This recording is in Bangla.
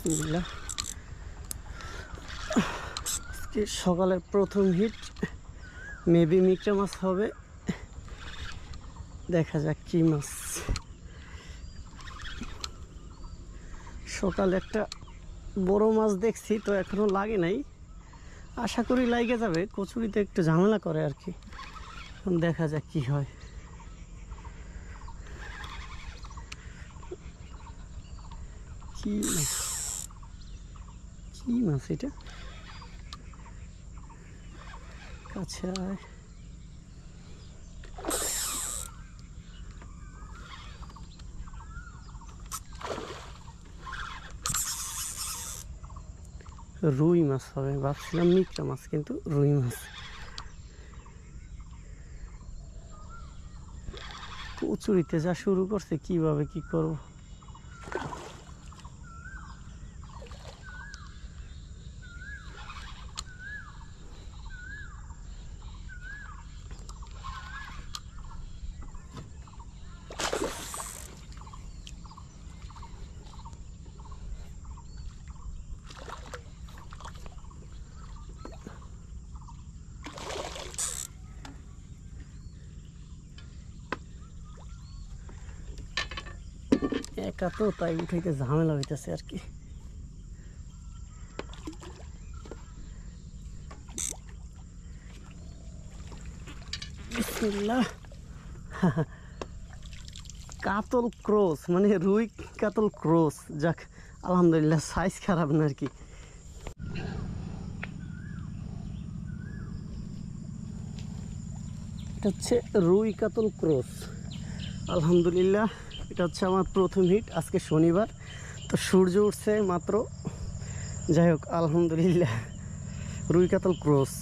বিসমিল্লাহ। আজকে সকালের প্রথম হিট, মেবি মিকটা মাছ হবে, দেখা যাক কি মাছ। সকালে একটা বড় মাছ দেখছি, তো এখনো লাগে নাই, আশা করি লাগে যাবে। কচুরিতে একটু ঝামেলা করে আর কি, দেখা যাক কি হয়। কি মাছ, কি মাছ এটা? কাছে আয়। রুই মাছ হবে, ভাবছিলাম মিকটা মাছ, কিন্তু রুই মাছ। কচুরিতে যা শুরু করছে, কিভাবে কি করব। একা তো, তাই উঠাইতে ঝামেলা হইতেছে আর কি। বিসমিল্লাহ। কাতল ক্রস, মানে রুই কাতল ক্রস। যাক, আলহামদুলিল্লাহ, সাইজ খারাপ না আর কি। এটা হচ্ছে রুই কাতল ক্রস। আলহামদুলিল্লাহ, এটা হচ্ছে আমার প্রথম হিট। আজকে শনিবার, তো সূর্য উঠছে মাত্র। যাই হোক, আলহামদুলিল্লাহ, রুই কাতল ক্রস।